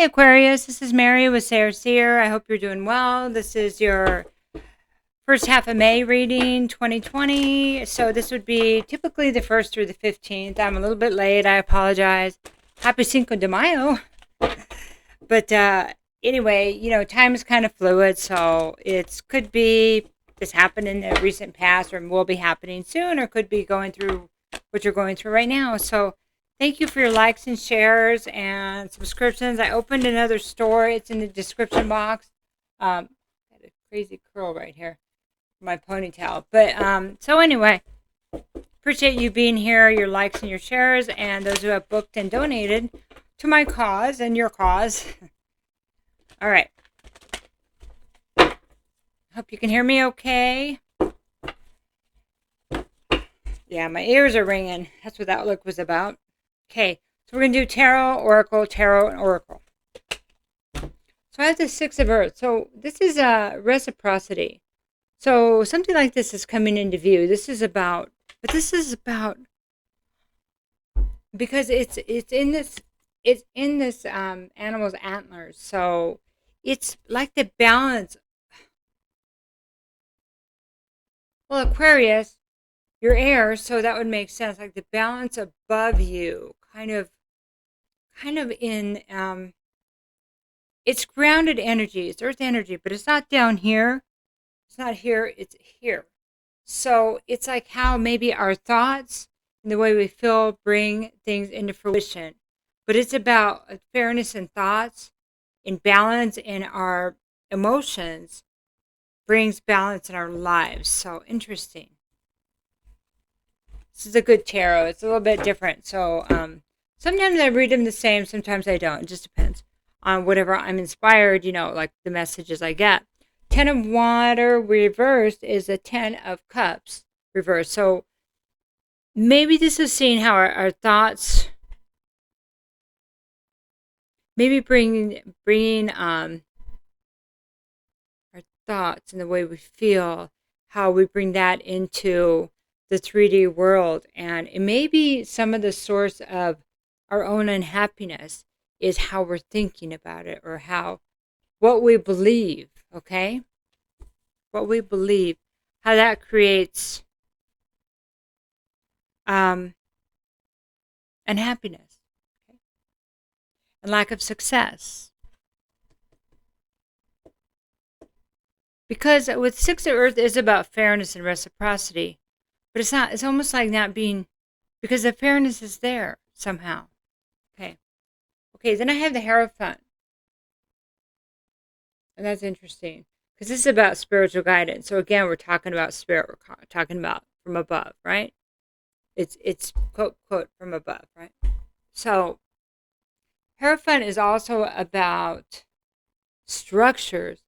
Hi, Aquarius. This is Mary with Seer. I hope you're doing well. This is your first half of May reading 2020. So this would be typically the 1st through the 15th. I'm a little bit late. I apologize. Happy Cinco de Mayo. But anyway, time is kind of fluid. So it could be this happened in the recent past or will be happening soon, or could be going through what you're going through right now. So thank you for your likes and shares and subscriptions. I opened another store. It's in the description box. Got a crazy curl right here, my ponytail. But so anyway, appreciate you being here, your likes and your shares, and those who have booked and donated to my cause and your cause. All right. Hope you can hear me okay. Yeah, my ears are ringing. That's what that look was about. Okay, so we're going to do tarot, and oracle. So I have the Six of Earth. So this is reciprocity. So something like this is coming into view. This is about because it's in this animal's antlers. So it's like the balance. Well, Aquarius, you're air, so that would make sense. Like the balance above you, kind of in it's grounded energy, it's earth energy, but it's not down here. It's not here, it's here. So it's like how maybe our thoughts and the way we feel bring things into fruition. But it's about fairness in thoughts, in balance in our emotions, brings balance in our lives. So interesting. This is a good tarot. It's a little bit different. So sometimes I read them the same, sometimes I don't. It just depends on whatever I'm inspired, like the messages I get. 10 of Water reversed is a 10 of Cups reversed. So maybe this is seeing how our thoughts, maybe bringing our thoughts and the way we feel, how we bring that into the 3D world. And it may be some of the source of our own unhappiness is how we're thinking about it, or what we believe, okay? What we believe, how that creates unhappiness, okay? And lack of success. Because with Six of Earth is about fairness and reciprocity, but it's not. It's almost like not being, because the fairness is there somehow. Okay, then I have the Hierophant. And that's interesting, because this is about spiritual guidance. So again, we're talking about spirit. We're talking about from above, right? It's quote from above, right? So Hierophant is also about structures,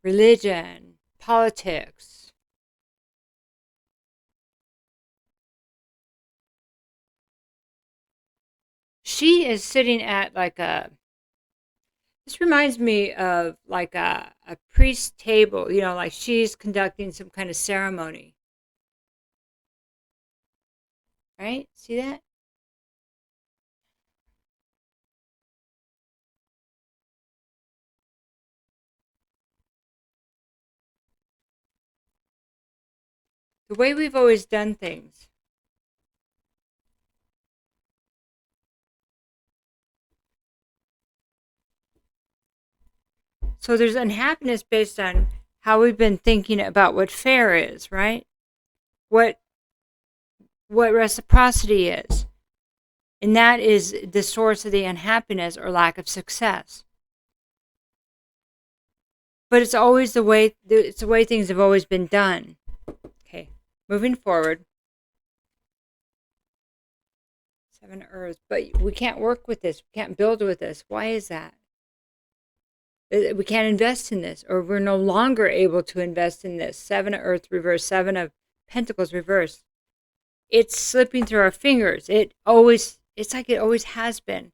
religion, politics. She is sitting at this reminds me of like a priest table, like she's conducting some kind of ceremony. Right? See that? The way we've always done things. So there's unhappiness based on how we've been thinking about what fair is, right? What reciprocity is. And that is the source of the unhappiness or lack of success. But it's always the way things have always been done. Okay, moving forward. 7 Earth, but we can't work with this. We can't build with this. Why is that? We can't invest in this, or we're no longer able to invest in this. 7 of Earth reversed, 7 of Pentacles reversed. It's slipping through our fingers. It's like it always has been.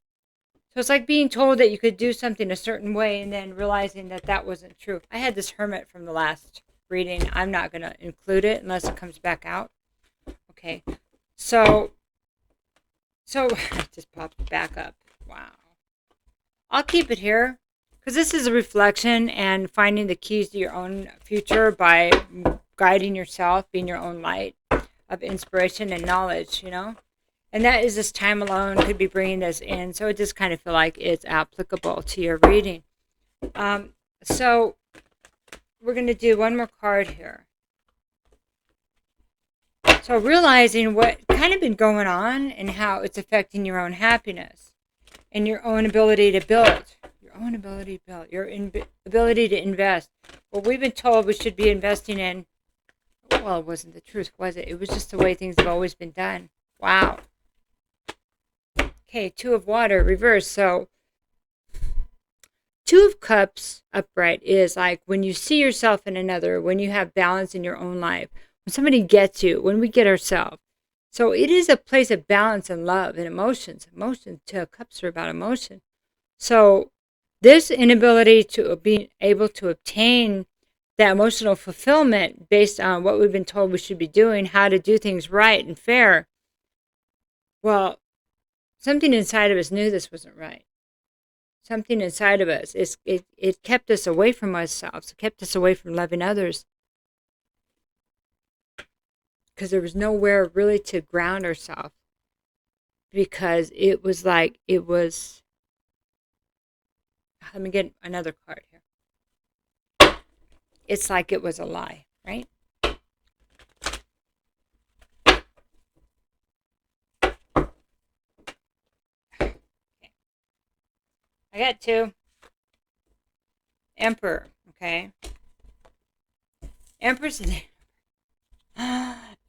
So it's like being told that you could do something a certain way and then realizing that that wasn't true. I had this hermit from the last reading. I'm not going to include it unless it comes back out. Okay. So it just popped back up. Wow. I'll keep it here because this is a reflection and finding the keys to your own future by guiding yourself, being your own light of inspiration and knowledge, And that is this time alone could be bringing this in. So it just kind of feel like it's applicable to your reading. So we're going to do one more card here. So realizing what kind of been going on and how it's affecting your own happiness and your own ability to build, your ability to invest. What we've been told we should be investing in, well, it wasn't the truth, was it? It was just the way things have always been done. Wow. Okay, 2 of water, reverse. So 2 of cups upright is like when you see yourself in another, when you have balance in your own life, when somebody gets you, when we get ourselves. So it is a place of balance and love and emotions. Emotion, 2 of cups are about emotion. So this inability to be able to obtain that emotional fulfillment based on what we've been told we should be doing, how to do things right and fair. Well, something inside of us knew this wasn't right. Something inside of us, it kept us away from ourselves. It kept us away from loving others. Because there was nowhere really to ground ourselves. Because it was like, let me get another card here. It's like it was a lie, right? I got 2. Emperor, okay? Empress and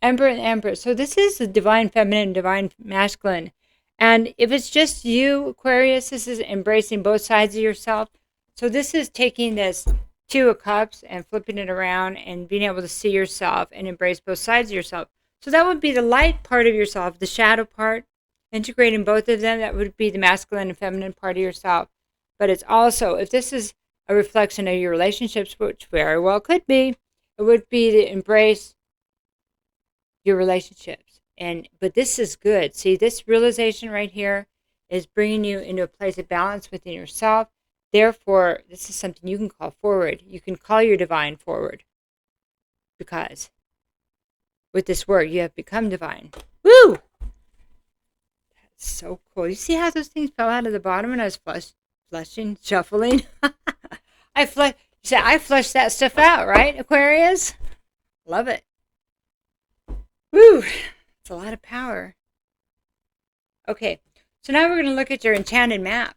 Emperor and Empress. So this is the divine feminine, divine masculine. And if it's just you, Aquarius, this is embracing both sides of yourself. So this is taking this 2 of cups and flipping it around and being able to see yourself and embrace both sides of yourself. So that would be the light part of yourself, the shadow part, integrating both of them. That would be the masculine and feminine part of yourself. But it's also, if this is a reflection of your relationships, which very well could be, it would be to embrace your relationships. But this is good. See, this realization right here is bringing you into a place of balance within yourself. Therefore, this is something you can call forward. You can call your divine forward. Because with this work, you have become divine. Woo! That's so cool. You see how those things fell out of the bottom when I was flushing, shuffling? I flushed that stuff out, right, Aquarius? Love it. Woo! It's a lot of power. Okay, so now we're going to look at your enchanted map.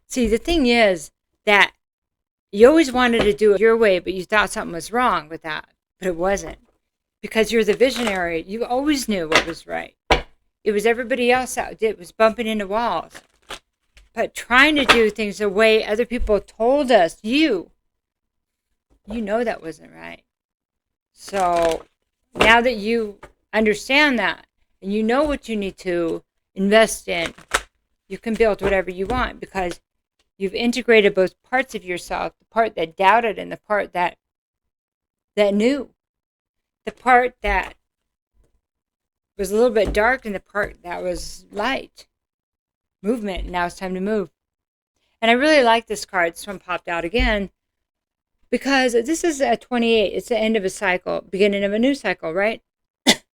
See, the thing is that you always wanted to do it your way, but you thought something was wrong with that. But it wasn't. Because you're the visionary. You always knew what was right. It was everybody else that was bumping into walls. But trying to do things the way other people told us, you know that wasn't right. So now that you understand that, and you know what you need to invest in, you can build whatever you want because you've integrated both parts of yourself, the part that doubted and the part that knew. The part that was a little bit dark and the part that was light. Movement. Now it's time to move. And I really like this card. This one popped out again because this is a 28. It's the end of a cycle, beginning of a new cycle, right?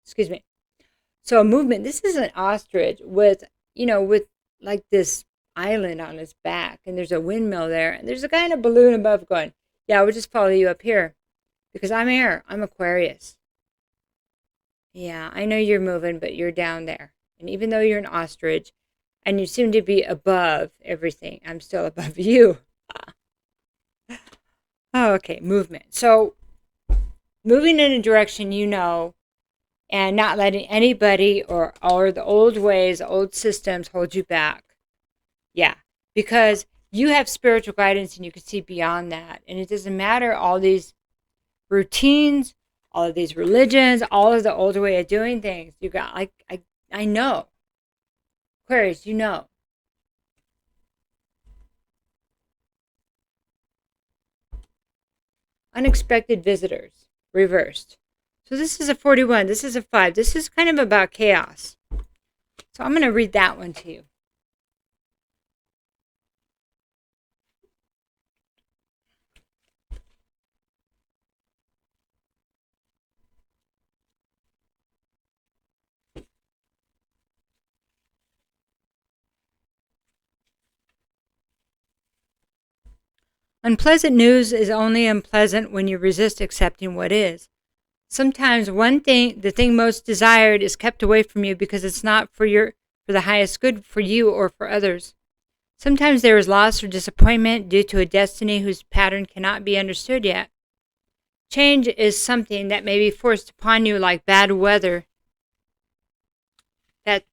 Excuse me. So a movement. This is an ostrich with like this island on his back, and there's a windmill there, and there's a guy in a balloon above going, yeah, we'll just follow you up here because I'm air. I'm Aquarius. Yeah, I know you're moving, but you're down there. And even though you're an ostrich and you seem to be above everything, I'm still above you. Oh, okay, movement. So moving in a direction and not letting anybody or the old ways, old systems hold you back. Yeah, because you have spiritual guidance and you can see beyond that. And it doesn't matter all these routines, all of these religions, all of the old way of doing things. You got, I know. Aquarius, you know. Unexpected visitors. reversed. So this is a 41. This is a 5. This is kind of about chaos. So I'm going to read that one to you. Unpleasant news is only unpleasant when you resist accepting what is. Sometimes the thing most desired is kept away from you because it's not for the highest good for you or for others. Sometimes there is loss or disappointment due to a destiny whose pattern cannot be understood yet. Change is something that may be forced upon you like bad weather that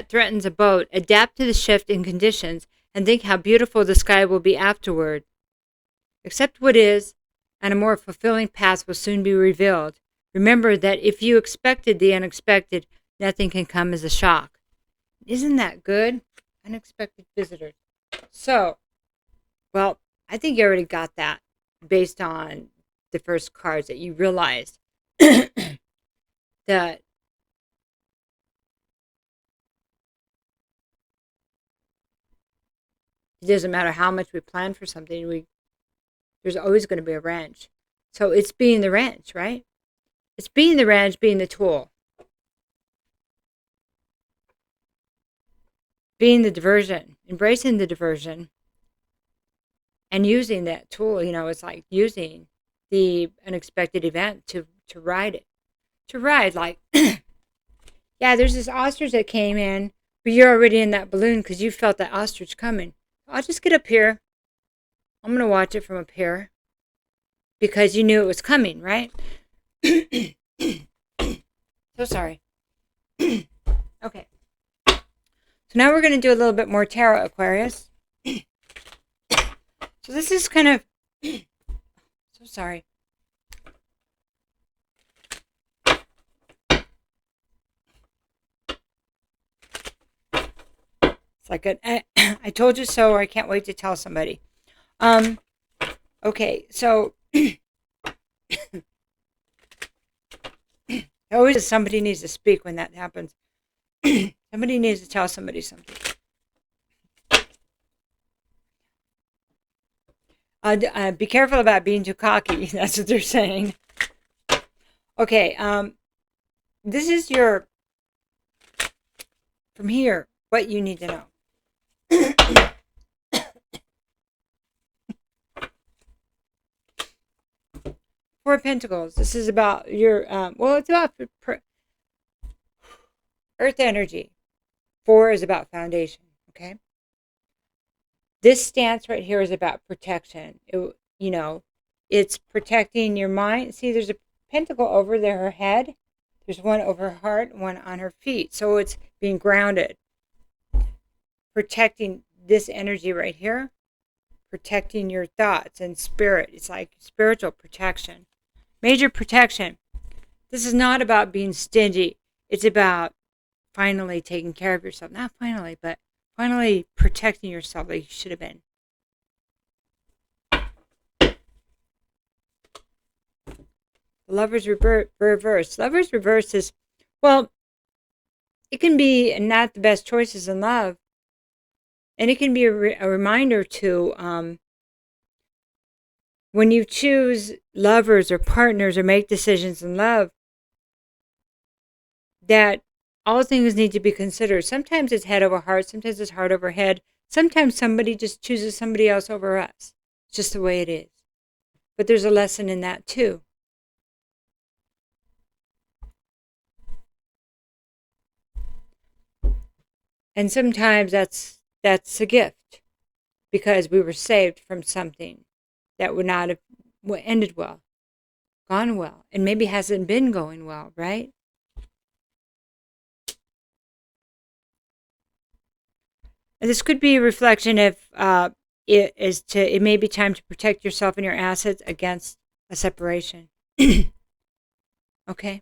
threatens a boat. Adapt to the shift in conditions and think how beautiful the sky will be afterward. Accept what is, and a more fulfilling path will soon be revealed. Remember that if you expected the unexpected, nothing can come as a shock. Isn't that good? Unexpected visitors. So, well, I think you already got that based on the first cards that you realized that it doesn't matter how much we plan for something, there's always going to be a wrench. So it's being the wrench, right? It's being the wrench, being the tool. Being the diversion, embracing the diversion, and using that tool. It's like using the unexpected event to ride it. To ride, like, yeah, there's this ostrich that came in, but you're already in that balloon because you felt that ostrich coming. I'll just get up here. I'm going to watch it from up here because you knew it was coming, right? So sorry. Okay. So now we're going to do a little bit more tarot, Aquarius. So this is kind of... So sorry. It's like I told you so, or I can't wait to tell somebody. Okay, so always somebody needs to speak when that happens. Somebody needs to tell somebody something. Be careful about being too cocky. That's what they're saying. Okay, this is your, from here, what you need to know. Four of Pentacles. This is about your, it's about earth energy. 4 is about foundation, okay? This stance right here is about protection. It's protecting your mind. See, there's a pentacle over her head. There's one over her heart, one on her feet. So it's being grounded. Protecting this energy right here. Protecting your thoughts and spirit. It's like spiritual protection. Major protection. This is not about being stingy. It's about finally taking care of yourself. Not finally, but finally protecting yourself like you should have been. Lover's reverse. Lover's reverse is, well, it can be not the best choices in love. And it can be a reminder to, when you choose lovers or partners or make decisions in love, that all things need to be considered. Sometimes it's head over heart. Sometimes it's heart over head. Sometimes somebody just chooses somebody else over us. It's just the way it is. But there's a lesson in that too. And sometimes that's a gift because we were saved from something that would not have ended well, gone well, and maybe hasn't been going well, right? And this could be a reflection of it may be time to protect yourself and your assets against a separation. Okay?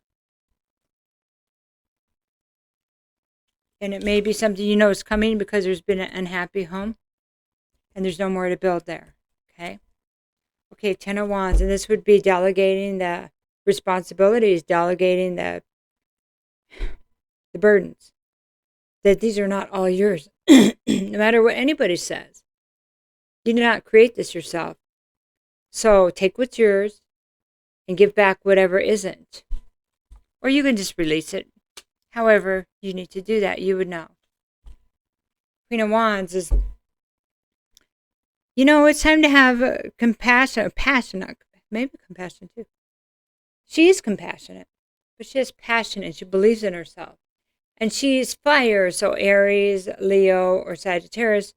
And it may be something you know is coming because there's been an unhappy home and there's no more to build there. Okay? Okay, Ten of Wands, and this would be delegating the responsibilities, delegating the burdens. That these are not all yours, no matter what anybody says. You did not create this yourself. So take what's yours and give back whatever isn't. Or you can just release it. However you need to do that, you would know. Queen of Wands is, it's time to have compassion, passion, maybe compassion too. She is compassionate, but she has passion and she believes in herself. And she's fire, so Aries, Leo, or Sagittarius.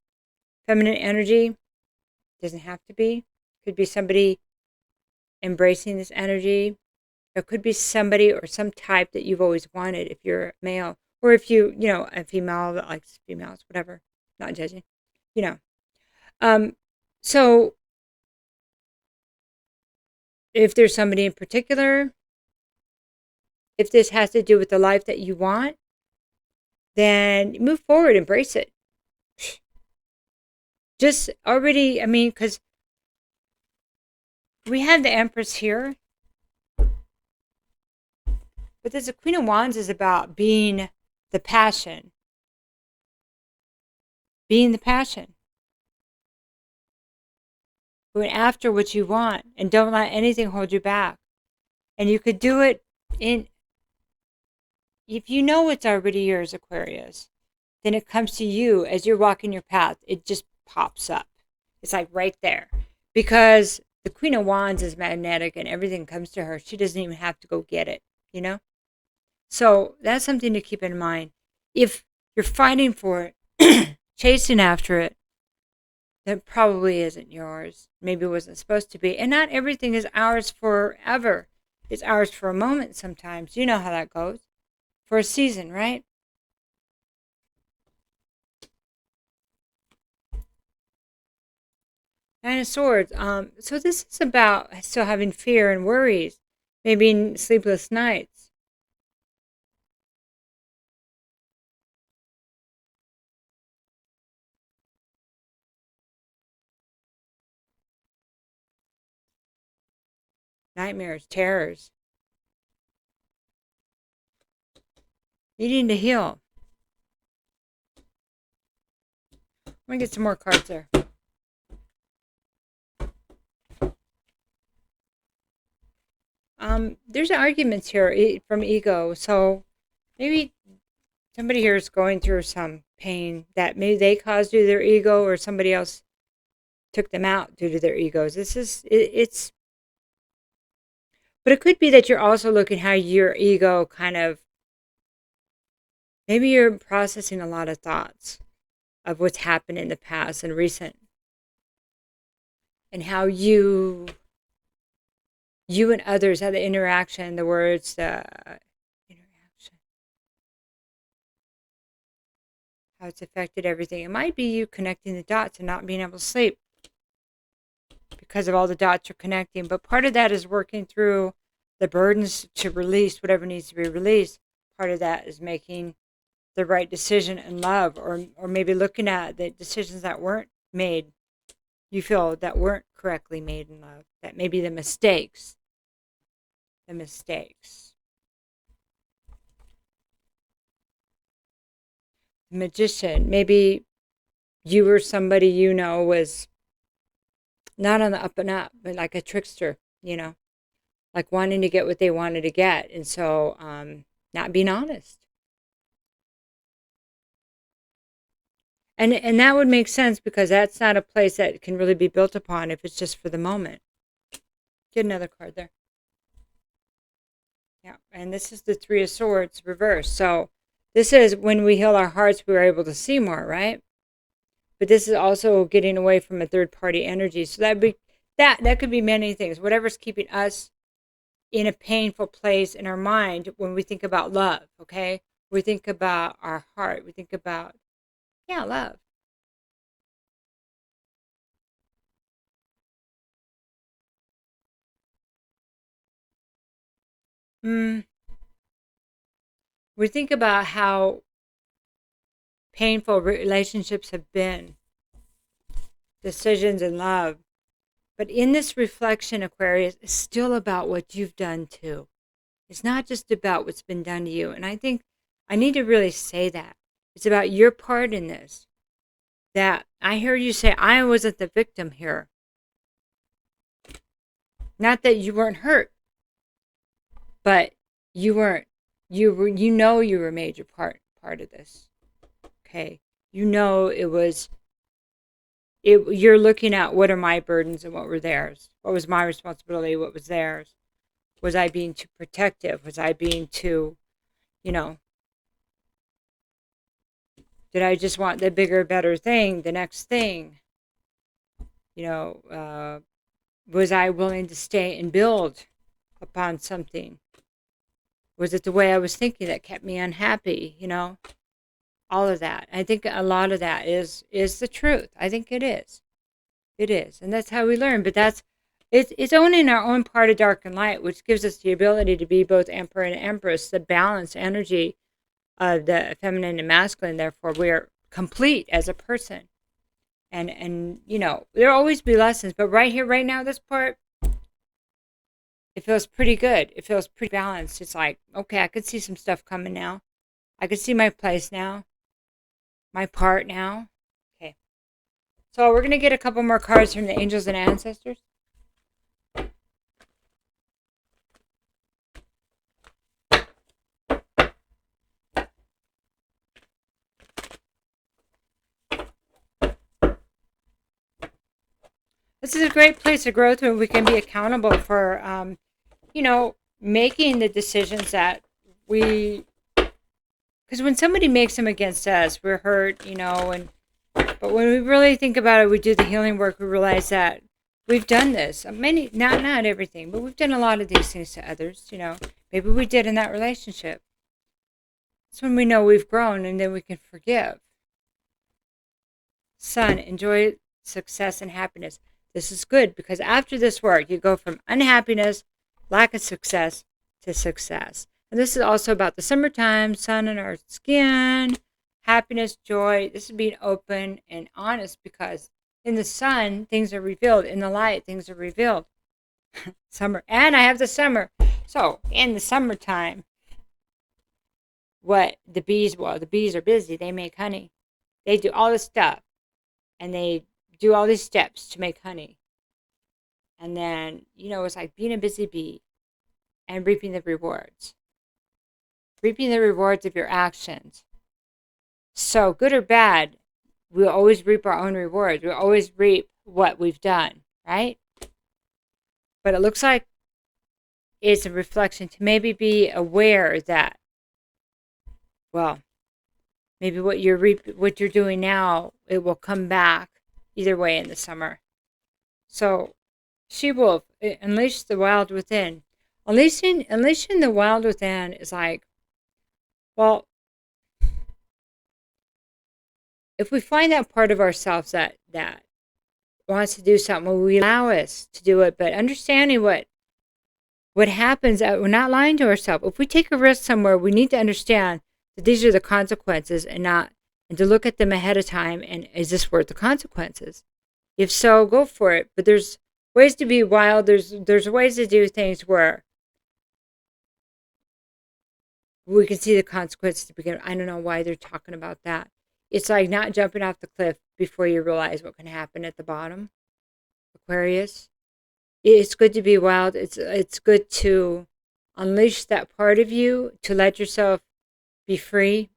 Feminine energy doesn't have to be. Could be somebody embracing this energy. It could be somebody or some type that you've always wanted if you're male. Or if a female that likes females, whatever. Not judging. So if there's somebody in particular, if this has to do with the life that you want, then move forward, embrace it. Just already, because we have the Empress here, but this Queen of Wands is about being the passion. Being the passion. Going after what you want and don't let anything hold you back. And you could do it if you know it's already yours, Aquarius, then it comes to you as you're walking your path. It just pops up. It's like right there. Because the Queen of Wands is magnetic and everything comes to her. She doesn't even have to go get it, So that's something to keep in mind. If you're fighting for it, chasing after it, that probably isn't yours. Maybe it wasn't supposed to be. And not everything is ours forever. It's ours for a moment sometimes. You know how that goes. For a season, right? Nine of Swords. So this is about still having fear and worries. Maybe sleepless nights. Nightmares, terrors. Needing to heal. I'm going to get some more cards there. There's arguments here from ego. So maybe somebody here is going through some pain that maybe they caused due to their ego or somebody else took them out due to their egos. But it could be that you're also looking how your ego kind of, maybe you're processing a lot of thoughts of what's happened in the past and recent. And how you and others had the interaction, the words, the interaction. How it's affected everything. It might be you connecting the dots and not being able to sleep because of all the dots you're connecting. But part of that is working through the burdens to release whatever needs to be released. Part of that is making the right decision in love, or maybe looking at the decisions that weren't made, you feel that weren't correctly made in love, that maybe the mistakes. The Magician, maybe you or somebody was not on the up and up, but like a trickster, like wanting to get what they wanted to get. And so not being honest. And that would make sense because that's not a place that can really be built upon if it's just for the moment. Get another card there. Yeah, and this is the Three of Swords reversed. So this is when we heal our hearts, we are able to see more, right? But this is also getting away from a third party energy. So that could be many things. Whatever's keeping us in a painful place in our mind when we think about love, okay? We think about our heart. We think about, love. We think about how painful relationships have been, decisions in love, But in this reflection, Aquarius, it's still about what you've done too. It's not just about what's been done to you. And I think I need to really say that. It's about your part in this. That I heard you say, I wasn't the victim here. Not that you weren't hurt, but you weren't. You were a major part of this. Okay. You're looking at what are my burdens and what were theirs. What was my responsibility? What was theirs? Was I being too protective? Was I being too, did I just want the bigger, better thing, the next thing? Was I willing to stay and build upon something? Was it the way I was thinking that kept me unhappy? All of that. I think a lot of that is the truth. I think it is. It is. And that's how we learn. But it's owning our own part of dark and light, which gives us the ability to be both emperor and empress, the balanced energy of the feminine and masculine. Therefore, we are complete as a person. And there'll always be lessons. But right here, right now, this part, it feels pretty good. It feels pretty balanced. It's like, okay, I could see some stuff coming now. I could see my place now. My part now. Okay. So we're going to get a couple more cards from the angels and ancestors. This is a great place of growth where we can be accountable for, making the decisions that because when somebody makes them against us, we're hurt, but when we really think about it, we do the healing work, we realize that we've done this. Not everything, but we've done a lot of these things to others, maybe we did in that relationship. That's when we know we've grown, and then we can forgive. Sun, enjoy success and happiness. This is good because after this work, you go from unhappiness, lack of success, to success. And this is also about the summertime, sun in our skin, happiness, joy. This is being open and honest because in the sun, things are revealed. In the light, things are revealed. Summer. And I have the summer. So in the summertime, the bees are busy. They make honey. They do all this stuff. And they do all these steps to make honey. And then, it's like being a busy bee and reaping the rewards. Reaping the rewards of your actions. So good or bad, we'll always reap our own rewards. We'll always reap what we've done, right? But it looks like it's a reflection to maybe be aware that, maybe what you're doing now, it will come back either way in the summer. So, she-wolf, unleash the wild within. Unleashing the wild within is like, if we find that part of ourselves that wants to do something, we allow us to do it, but understanding what happens, we're not lying to ourselves. If we take a risk somewhere, we need to understand that these are the consequences and to look at them ahead of time, and is this worth the consequences? If so, go for it. But there's ways to be wild. There's ways to do things where we can see the consequences to begin. I don't know why they're talking about that. It's like not jumping off the cliff before you realize what can happen at the bottom. Aquarius. It's good to be wild. It's good to unleash that part of you, to let yourself be free,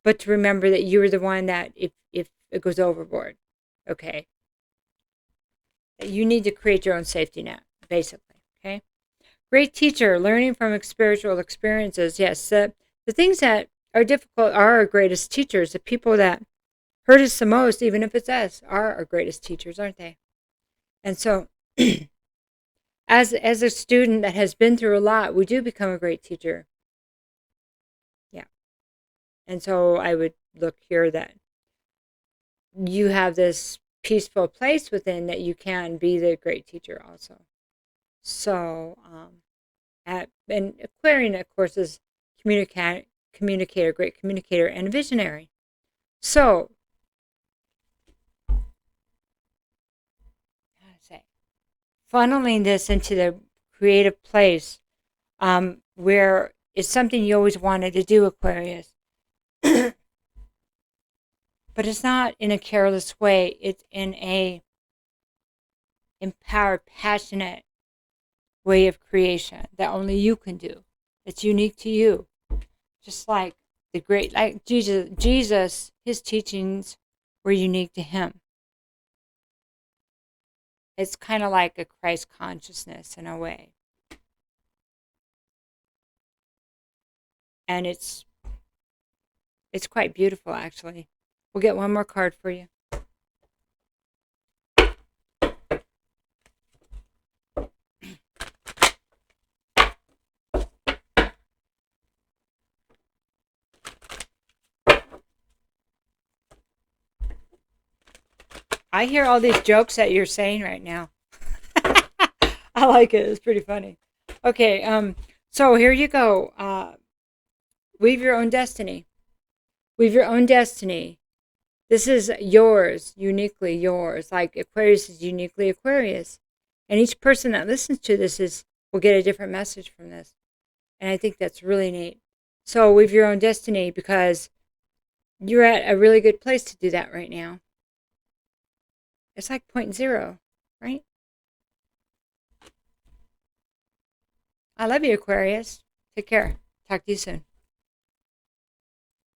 but to remember that you're the one that if it goes overboard, okay, you need to create your own safety net, basically, okay? Great teacher, learning from spiritual experiences. Yes, the things that are difficult are our greatest teachers. The people that hurt us the most, even if it's us, are our greatest teachers, aren't they? And so, as a student that has been through a lot, we do become a great teacher. Yeah. And so I would look here that you have this peaceful place within that you can be the great teacher also. So, and Aquarian, of course, is communicator, great communicator, and visionary. So, say, funneling this into the creative place where it's something you always wanted to do, Aquarius. But it's not in a careless way. It's in a empowered, passionate way of creation that only you can do. It's unique to you. Just like like Jesus, his teachings were unique to him. It's kind of like a Christ consciousness in a way. And it's quite beautiful, actually. We'll get one more card for you. I hear all these jokes that you're saying right now. I like it. It's pretty funny. Okay, so here you go. Weave your own destiny. Weave your own destiny. This is yours, uniquely yours. Like Aquarius is uniquely Aquarius. And each person that listens to this will get a different message from this. And I think that's really neat. So weave your own destiny because you're at a really good place to do that right now. It's like 0.0, right? I love you, Aquarius. Take care. Talk to you soon.